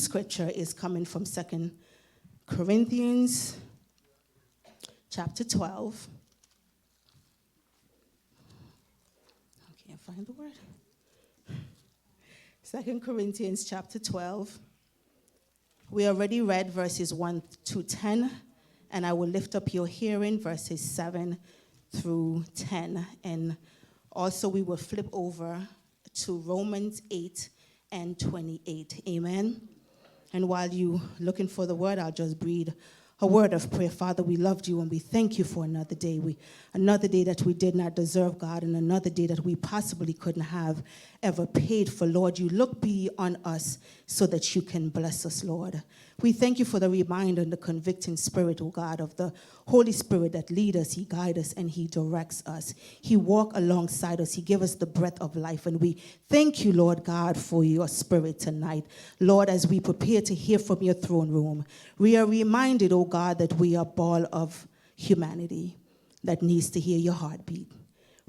scripture is coming from 2 Corinthians chapter 12. I can't find the word. 2 Corinthians chapter 12. We already read verses 1 to 10, and I will lift up your hearing verses 7 through 10. And also we will flip over to Romans 8 and 28. Amen. And while you're looking for the word, I'll just breathe a word of prayer. Father, we loved you and we thank you for another day. Another day that we did not deserve, God, and another day that we possibly couldn't have ever paid for. Lord, you look beyond us so that you can bless us, Lord. We thank you for the reminder and the convicting spirit, oh God, of the Holy Spirit that leads us, he guides us, and he directs us. He walks alongside us. He gives us the breath of life. And we thank you, Lord God, for your spirit tonight. Lord, as we prepare to hear from your throne room, we are reminded, oh God, that we are ball of humanity that needs to hear your heartbeat.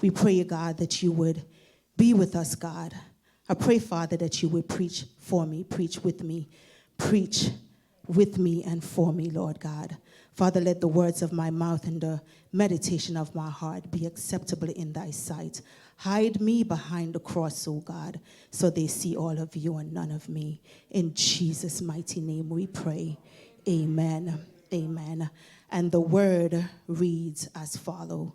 We pray, God, that you would be with us, God. I pray, Father, that you would preach for me, preach with me and for me, Lord God. Father, let the words of my mouth and the meditation of my heart be acceptable in thy sight. Hide me behind the cross, O God, so they see all of you and none of me. In Jesus' mighty name we pray. Amen. Amen. And the word reads as follows.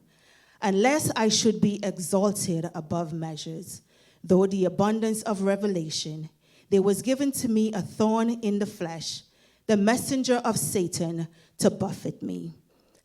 Unless I should be exalted above measures, though the abundance of revelation, there was given to me a thorn in the flesh, the messenger of Satan to buffet me,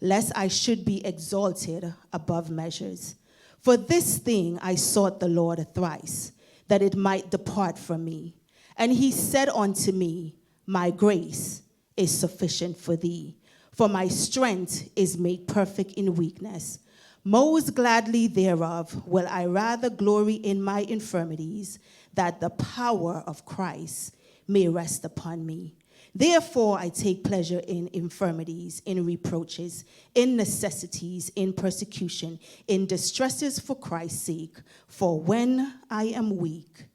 lest I should be exalted above measures. For this thing I sought the Lord thrice, that it might depart from me. And he said unto me, my grace is sufficient for thee, for my strength is made perfect in weakness. Most gladly thereof will I rather glory in my infirmities, that the power of Christ may rest upon me. Therefore I take pleasure in infirmities, in reproaches, in necessities, in persecution, in distresses for Christ's sake. For when I am weak,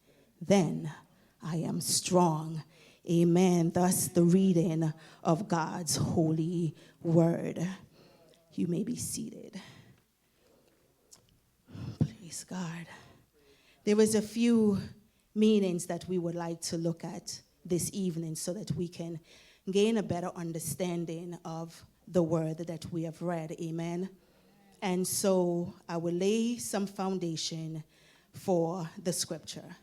then I am strong. Amen. Thus the reading of God's holy word. You may be seated. Praise God. There was a few meanings that we would like to look at this evening so that we can gain a better understanding of the word that we have read. Amen. And so I will lay some foundation for the scripture.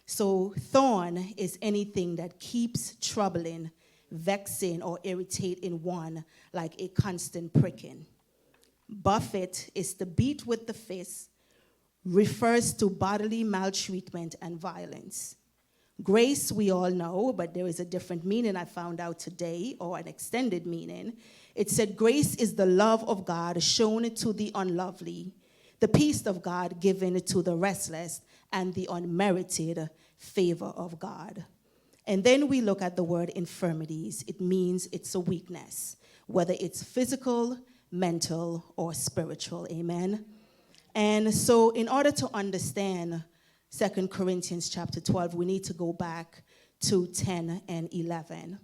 So thorn is anything that keeps troubling, vexing, or irritating one like a constant pricking. Buffet is to beat with the fist, refers to bodily maltreatment and violence. Grace, we all know, but there is a different meaning I found out today, or an extended meaning. It said, grace is the love of God shown to the unlovely, the peace of God given to the restless, and the unmerited favor of God. And then we look at the word infirmities. It means it's a weakness, whether it's physical, mental, or spiritual. Amen. And so in order to understand 2 Corinthians chapter 12, we need to go back to 10 and 11.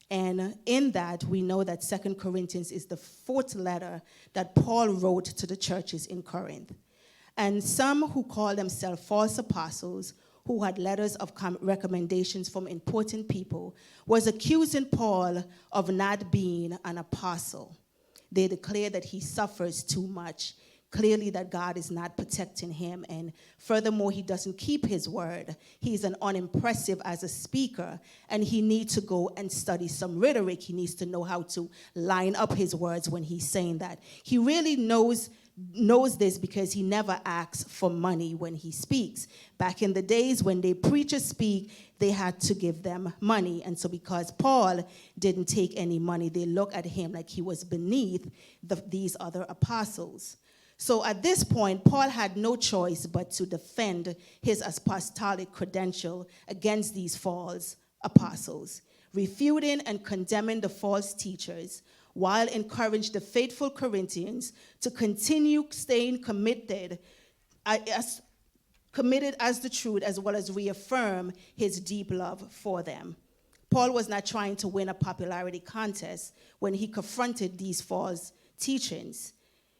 And in that, we know that 2 Corinthians is the fourth letter that Paul wrote to the churches in Corinth. And some who call themselves false apostles, who had letters of recommendations from important people, was accusing Paul of not being an apostle. They declare that he suffers too much. Clearly that God is not protecting him, and furthermore, he doesn't keep his word. He's an unimpressive as a speaker, and he needs to go and study some rhetoric. He needs to know how to line up his words when he's saying that. He really knows this because he never asks for money when he speaks. Back in the days when the preachers speak, they had to give them money. And so because Paul didn't take any money, they look at him like he was beneath these other apostles. So at this point, Paul had no choice but to defend his apostolic credential against these false apostles, refuting and condemning the false teachers, while encouraging the faithful Corinthians to continue staying committed as the truth, as well as reaffirm his deep love for them. Paul was not trying to win a popularity contest when he confronted these false teachings.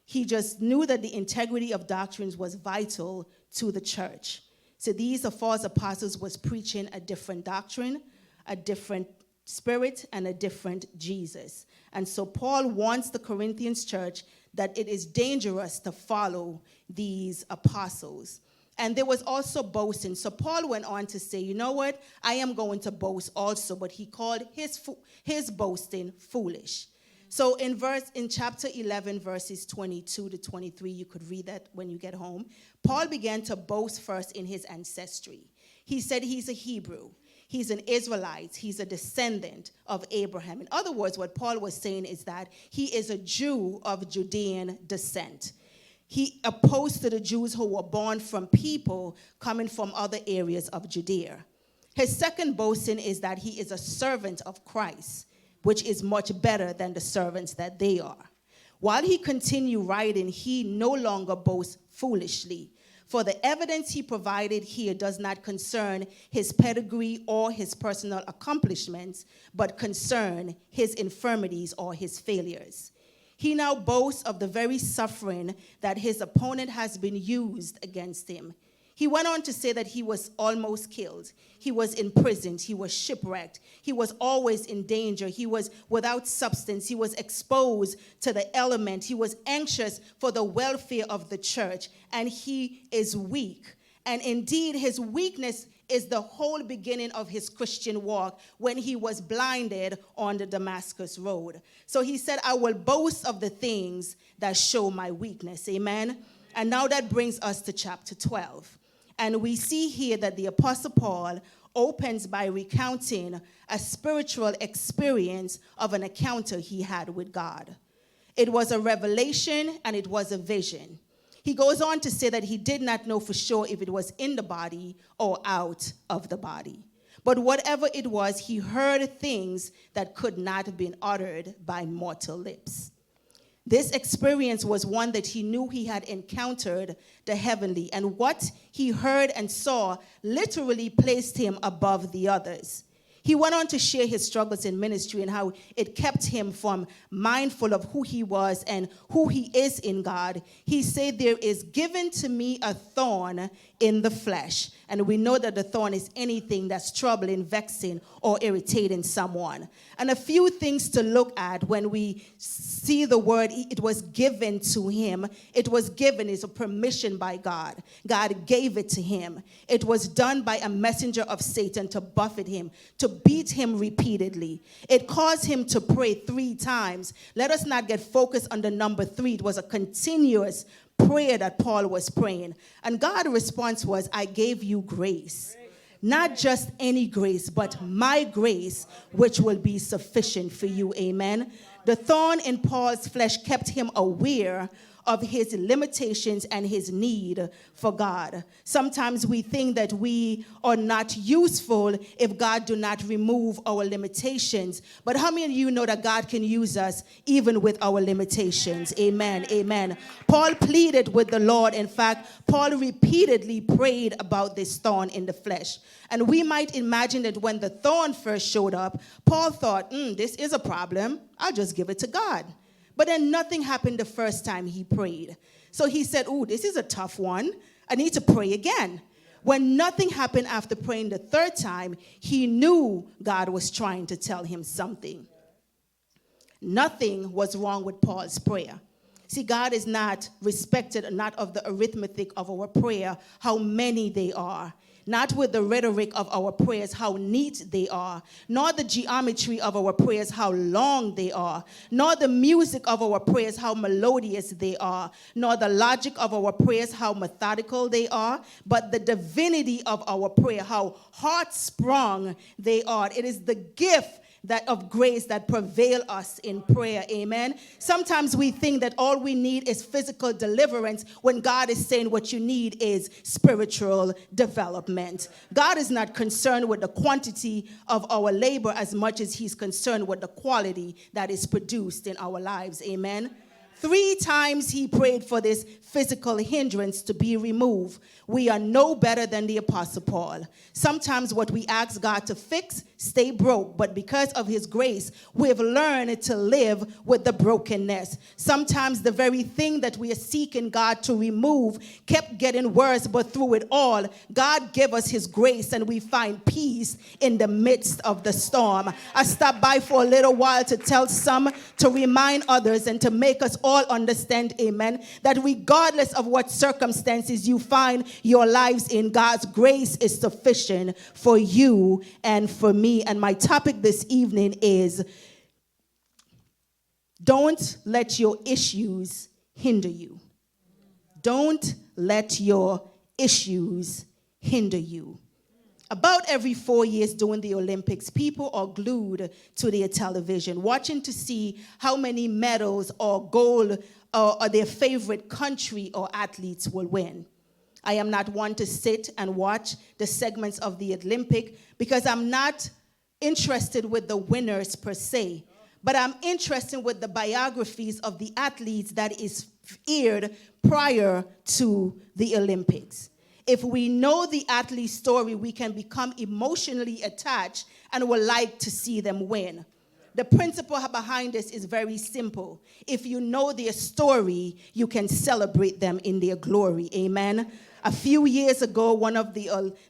He just knew that the integrity of doctrines was vital to the church. So these false apostles was preaching a different doctrine, a different spirit, and a different Jesus. And so Paul warns the Corinthians church that it is dangerous to follow these apostles. And there was also boasting. So Paul went on to say, you know what? I am going to boast also, but he called his boasting foolish. So in chapter 11, verses 22 to 23, you could read that when you get home. Paul began to boast first in his ancestry. He said he's a Hebrew. He's an Israelite. He's a descendant of Abraham. In other words, what Paul was saying is that he is a Jew of Judean descent. He opposed to the Jews who were born from people coming from other areas of Judea. His second boasting is that he is a servant of Christ, which is much better than the servants that they are. While he continued writing, he no longer boasts foolishly, for the evidence he provided here does not concern his pedigree or his personal accomplishments, but concern his infirmities or his failures. He now boasts of the very suffering that his opponent has been used against him. He went on to say that he was almost killed. He was imprisoned. He was shipwrecked. He was always in danger. He was without substance. He was exposed to the element. He was anxious for the welfare of the church, and he is weak. And indeed, his weakness is the whole beginning of his Christian walk when he was blinded on the Damascus road. So he said, I will boast of the things that show my weakness. Amen. And now that brings us to chapter 12. And we see here that the Apostle Paul opens by recounting a spiritual experience of an encounter he had with God. It was a revelation and it was a vision. He goes on to say that he did not know for sure if it was in the body or out of the body. But whatever it was, he heard things that could not have been uttered by mortal lips. This experience was one that he knew he had encountered the heavenly, and what he heard and saw literally placed him above the others. He went on to share his struggles in ministry and how it kept him from mindful of who he was and who he is in God. He said, there is given to me a thorn in the flesh. And we know that the thorn is anything that's troubling, vexing, or irritating someone. And a few things to look at when we see the word, it was given to him. It was given is a permission by God. God gave it to him. It was done by a messenger of Satan to buffet him, to beat him repeatedly. It caused him to pray 3 times. Let us not get focused on the number 3. It was a continuous prayer that Paul was praying. And God's response was, I gave you grace. Not just any grace, but my grace, which will be sufficient for you. Amen. The thorn in Paul's flesh kept him aware of his limitations and his need for God. Sometimes we think that we are not useful if God do not remove our limitations. But how many of you know that God can use us even with our limitations? Amen, amen. Paul pleaded with the Lord. In fact, Paul repeatedly prayed about this thorn in the flesh. And we might imagine that when the thorn first showed up, Paul thought, this is a problem. I'll just give it to God. But then nothing happened the first time he prayed. So he said, this is a tough one. I need to pray again. When nothing happened after praying the 3rd time, he knew God was trying to tell him something. Nothing was wrong with Paul's prayer. See, God is not respected, not of the arithmetic of our prayer, how many they are. Not with the rhetoric of our prayers, how neat they are, nor the geometry of our prayers, how long they are, nor the music of our prayers, how melodious they are, nor the logic of our prayers, how methodical they are, but the divinity of our prayer, how heart-sprung they are. It is the gift that of grace that prevail us in prayer. Amen. Sometimes we think that all we need is physical deliverance when God is saying what you need is spiritual development. God is not concerned with the quantity of our labor as much as he's concerned with the quality that is produced in our lives. Amen. 3 times he prayed for this physical hindrance to be removed. We are no better than the Apostle Paul. Sometimes what we ask God to fix, stay broke, but because of his grace, we've learned to live with the brokenness. Sometimes the very thing that we are seeking God to remove kept getting worse, but through it all, God gave us his grace and we find peace in the midst of the storm. I stopped by for a little while to tell some, to remind others, and to make us all understand, amen, that regardless of what circumstances you find your lives in, God's grace is sufficient for you and for me. And my topic this evening is, don't let your issues hinder you. Don't let your issues hinder you. About every 4 years during the Olympics, people are glued to their television, watching to see how many medals or gold or their favorite country or athletes will win. I am not one to sit and watch the segments of the Olympic because I'm not interested with the winners per se, but I'm interested with the biographies of the athletes that is aired prior to the Olympics. If we know the athlete's story, we can become emotionally attached and would like to see them win. The principle behind this is very simple. If you know their story, you can celebrate them in their glory. Amen. A few years ago,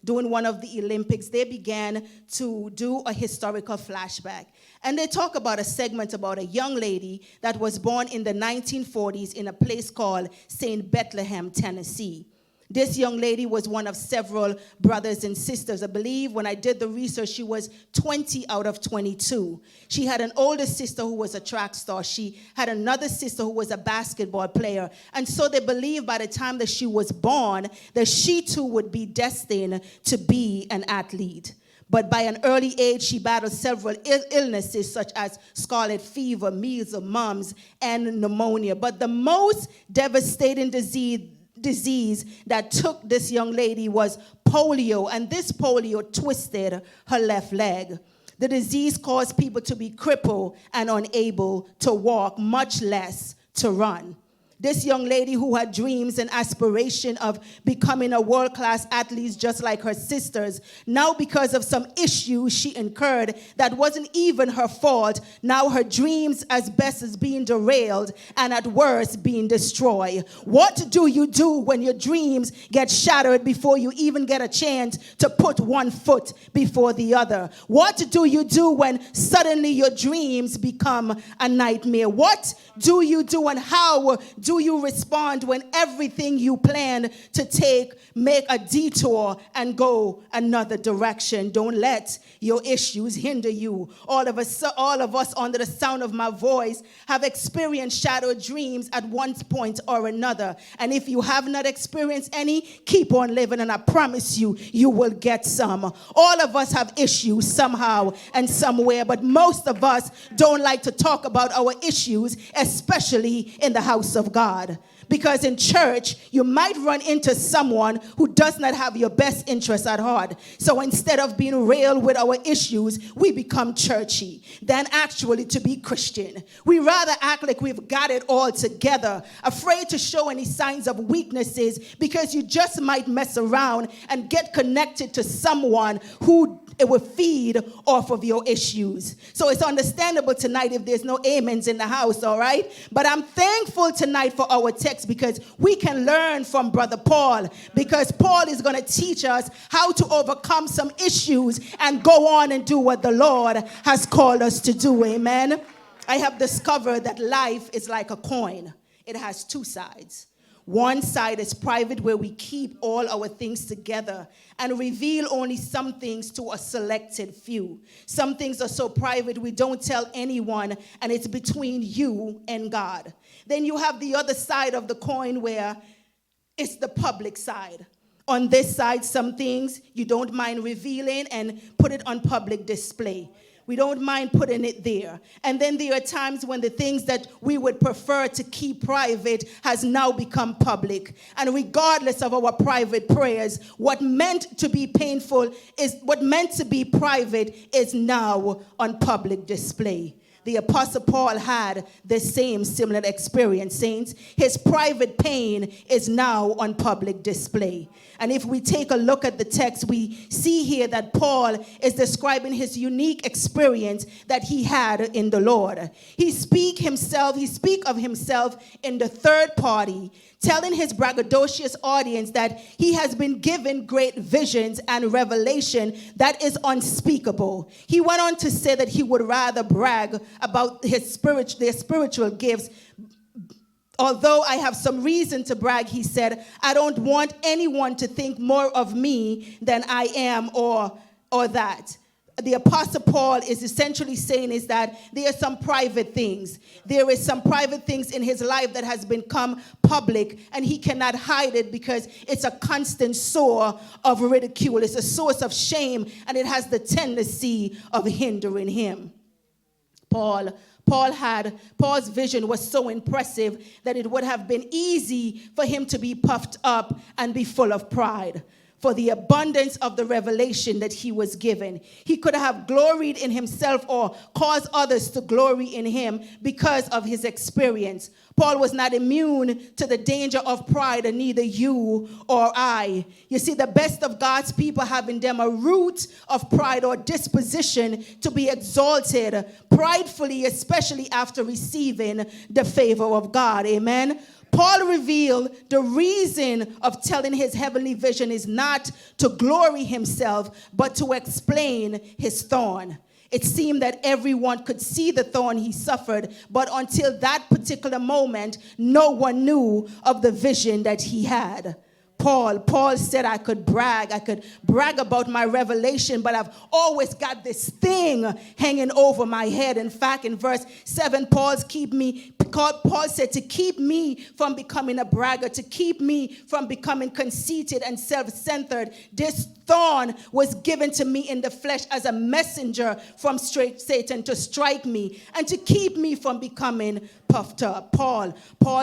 during one of the Olympics, they began to do a historical flashback. And they talk about a segment about a young lady that was born in the 1940s in a place called St. Bethlehem, Tennessee. This young lady was one of several brothers and sisters. I believe when I did the research, she was 20 out of 22. She had an older sister who was a track star. She had another sister who was a basketball player. And so they believed by the time that she was born, that she too would be destined to be an athlete. But by an early age, she battled several illnesses such as scarlet fever, measles, mumps, and pneumonia. But the most devastating disease that took this young lady was polio, and this polio twisted her left leg. The disease caused people to be crippled and unable to walk, much less to run. This young lady who had dreams and aspiration of becoming a world-class athlete just like her sisters, now because of some issues she incurred that wasn't even her fault, now her dreams as best as being derailed and at worst being destroyed. What do you do when your dreams get shattered before you even get a chance to put one foot before the other? What do you do when suddenly your dreams become a nightmare? What do you do and how do you respond when everything you plan to make a detour and go another direction? Don't let your issues hinder you. All of us under the sound of my voice have experienced shattered dreams at one point or another. And if you have not experienced any, keep on living, and I promise you, you will get some. All of us have issues somehow and somewhere, but most of us don't like to talk about our issues, especially in the house of God. Because in church, you might run into someone who does not have your best interests at heart. So instead of being real with our issues, we become churchy than actually to be Christian. We rather act like we've got it all together, afraid to show any signs of weaknesses because you just might mess around and get connected to someone who it will feed off of your issues. So it's understandable tonight if there's no amens in the house, all right? But I'm thankful tonight for our text because we can learn from Brother Paul, because Paul is going to teach us how to overcome some issues and go on and do what the Lord has called us to do, amen? I have discovered that life is like a coin. It has two sides. One side is private, where we keep all our things together and reveal only some things to a selected few. Some things are so private we don't tell anyone, and it's between you and God. Then you have the other side of the coin, where it's the public side. On this side, some things you don't mind revealing and put it on public display. We don't mind putting it there. And then there are times when the things that we would prefer to keep private has now become public. And regardless of our private prayers, what meant to be painful is what meant to be private is now on public display. The Apostle Paul had the same similar experience, saints. His private pain is now on public display. And if we take a look at the text, we see here that Paul is describing his unique experience that he had in the Lord. He speak of himself in the third party, telling his braggadocious audience that he has been given great visions and revelation that is unspeakable. He went on to say that he would rather brag about their spiritual gifts. Although I have some reason to brag, he said, I don't want anyone to think more of me than I am or that. The Apostle Paul is essentially saying is that there are some private things. There is some private things in his life that has become public, and he cannot hide it because it's a constant source of ridicule. It's a source of shame, and it has the tendency of hindering him. Paul's vision was so impressive that it would have been easy for him to be puffed up and be full of pride. For the abundance of the revelation that he was given, he could have gloried in himself or caused others to glory in him because of his experience. Paul was not immune to the danger of pride, and neither you or I. You see, the best of God's people have in them a root of pride or disposition to be exalted pridefully, especially after receiving the favor of God. Amen. Paul revealed the reason of telling his heavenly vision is not to glory himself, but to explain his thorn. It seemed that everyone could see the thorn he suffered, but until that particular moment, no one knew of the vision that he had. Paul said, I could brag about my revelation, but I've always got this thing hanging over my head. In fact, in verse 7, Paul said to keep me from becoming a bragger, to keep me from becoming conceited and self-centered. This thorn was given to me in the flesh as a messenger from Satan to strike me and to keep me from becoming puffed up. Paul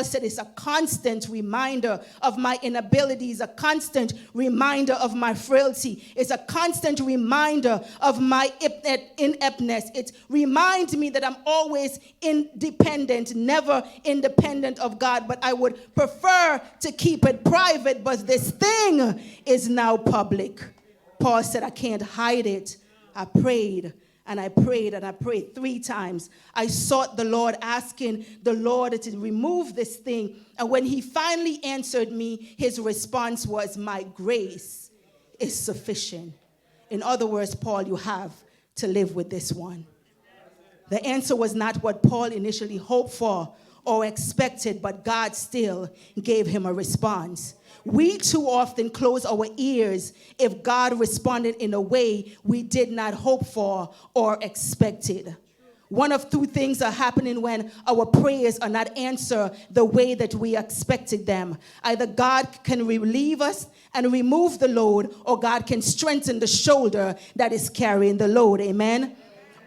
said it's a constant reminder of my inabilities, a constant reminder of my frailty. It's a constant reminder of my ineptness. It reminds me that I'm always independent, never independent of God, but I would prefer to keep it private, but this thing is now public. Paul said, I can't hide it. I prayed and I prayed and I prayed 3 times. I sought the Lord, asking the Lord to remove this thing. And when he finally answered me, his response was, my grace is sufficient. In other words, Paul, you have to live with this one. The answer was not what Paul initially hoped for or expected, but God still gave him a response. We too often close our ears if God responded in a way we did not hope for or expected. One of 2 things are happening when our prayers are not answered the way that we expected them. Either God can relieve us and remove the load, or God can strengthen the shoulder that is carrying the load. Amen.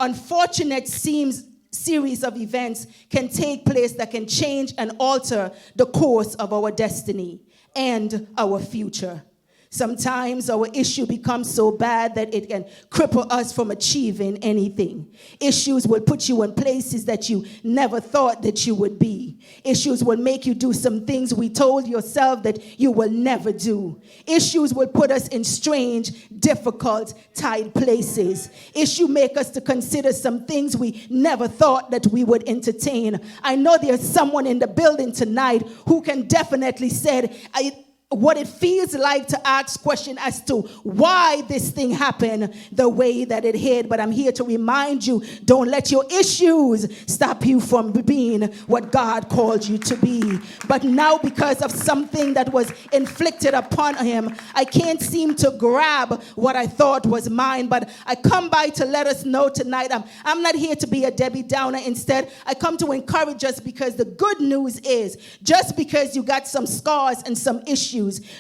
Unfortunate series of events can take place that can change and alter the course of our destiny and our future. Sometimes our issue becomes so bad that it can cripple us from achieving anything. Issues will put you in places that you never thought that you would be. Issues will make you do some things we told yourself that you will never do. Issues will put us in strange, difficult, tight places. Issues make us to consider some things we never thought that we would entertain. I know there's someone in the building tonight who can definitely say, what it feels like to ask questions as to why this thing happened the way that it did. But I'm here to remind you, don't let your issues stop you from being what God called you to be. But now, because of something that was inflicted upon him, I can't seem to grab what I thought was mine. But I come by to let us know tonight, I'm not here to be a Debbie Downer. Instead, I come to encourage us, because the good news is, just because you got some scars and some issues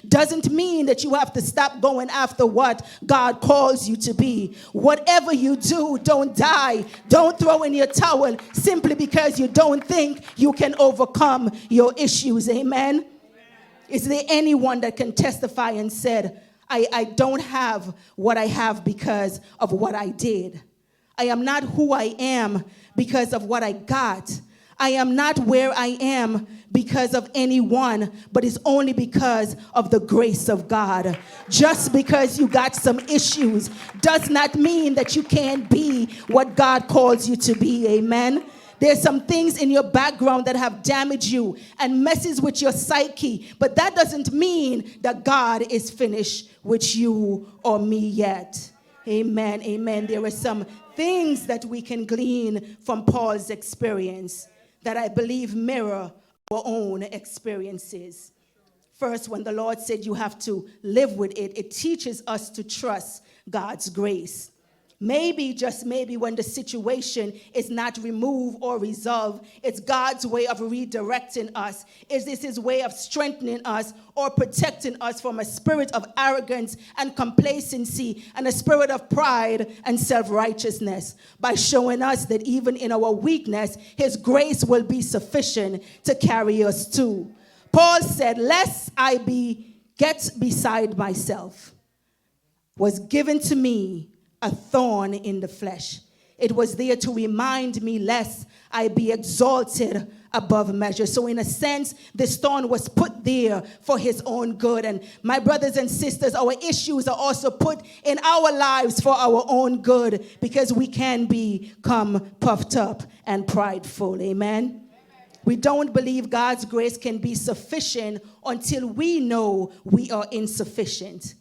doesn't mean that you have to stop going after what God calls you to be. Whatever you do, don't die. Don't throw in your towel simply because you don't think you can overcome your issues. Amen? Is there anyone that can testify and said, I don't have what I have because of what I did? I am not who I am because of what I got. I am not where I am because of anyone, but it's only because of the grace of God. Just because you got some issues does not mean that you can't be what God calls you to be. Amen. There's some things in your background that have damaged you and messes with your psyche, but that doesn't mean that God is finished with you or me yet. Amen. Amen. There are some things that we can glean from Paul's experience that I believe mirror our own experiences. First, when the Lord said you have to live with it, it teaches us to trust God's grace. Maybe, just maybe, when the situation is not removed or resolved, it's God's way of redirecting us. Is this his way of strengthening us or protecting us from a spirit of arrogance and complacency and a spirit of pride and self-righteousness, by showing us that even in our weakness, his grace will be sufficient to carry us too. Paul said, lest I get beside myself, was given to me a thorn in the flesh. It was there to remind me lest I be exalted above measure. So in a sense, this thorn was put there for his own good. And my brothers and sisters, our issues are also put in our lives for our own good, because we can become puffed up and prideful. Amen. We don't believe God's grace can be sufficient until we know we are insufficient.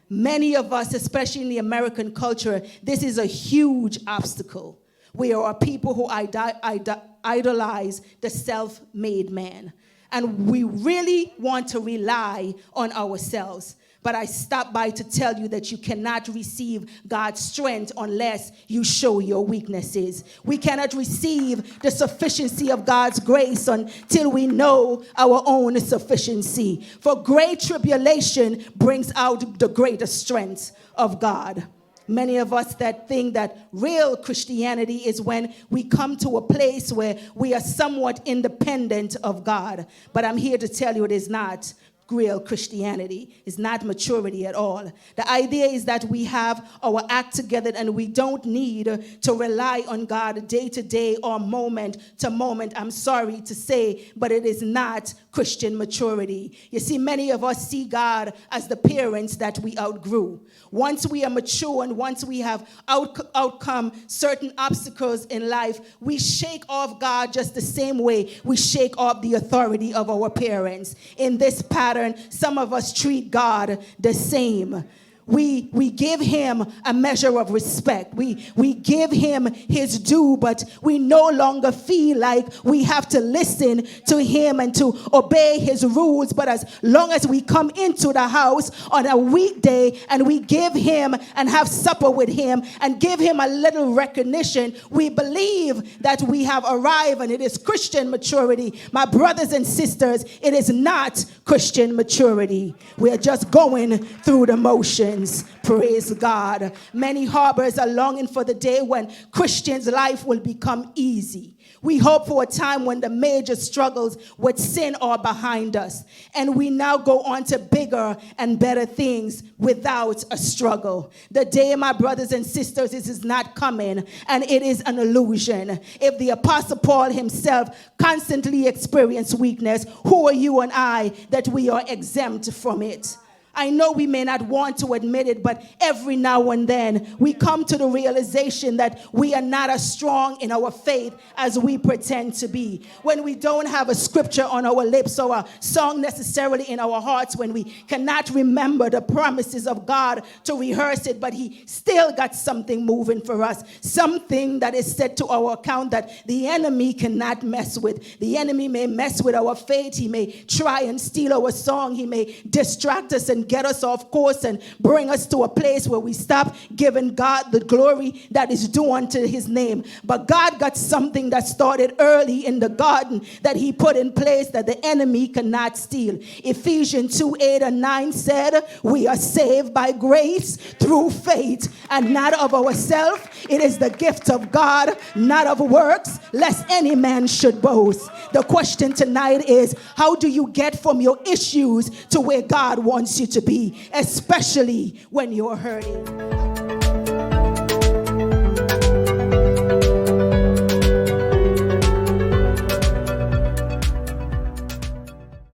Many of us, especially in the American culture, this is a huge obstacle. We are people who idolize the self-made man. And we really want to rely on ourselves. But I stopped by to tell you that you cannot receive God's strength unless you show your weaknesses. We cannot receive the sufficiency of God's grace until we know our own sufficiency. For great tribulation brings out the greater strength of God. Many of us that think that real Christianity is when we come to a place where we are somewhat independent of God. But I'm here to tell you it is not real Christianity. Is not maturity at all. The idea is that we have our act together and we don't need to rely on God day to day or moment to moment. I'm sorry to say, but it is not Christian maturity. You see, many of us see God as the parents that we outgrew. Once we are mature and once we have outcome certain obstacles in life, we shake off God just the same way we shake off the authority of our parents. In this pattern, some of us treat God the same. We give him a measure of respect. We give him his due, but we no longer feel like we have to listen to him and to obey his rules. But as long as we come into the house on a weekday and we give him and have supper with him and give him a little recognition, we believe that we have arrived, and it is Christian maturity. My brothers and sisters, it is not Christian maturity. We are just going through the motions. Praise God. Many harbors are longing for the day when Christians' life will become easy. We hope for a time when the major struggles with sin are behind us, and we now go on to bigger and better things without a struggle. The day, my brothers and sisters, is not coming, and it is an illusion. If the Apostle Paul himself constantly experienced weakness, who are you and I that we are exempt from it? I know we may not want to admit it, but every now and then we come to the realization that we are not as strong in our faith as we pretend to be. When we don't have a scripture on our lips or a song necessarily in our hearts, when we cannot remember the promises of God to rehearse it, but he still got something moving for us, something that is set to our account that the enemy cannot mess with. The enemy may mess with our faith. He may try and steal our song. He may distract us and get us off course and bring us to a place where we stop giving God the glory that is due unto his name. But God got something that started early in the garden that he put in place that the enemy cannot steal. Ephesians 2:8-9 said, we are saved by grace through faith, and not of ourselves. It is the gift of God, not of works, lest any man should boast. The question tonight is, how do you get from your issues to where God wants you to be, especially when you're hurting?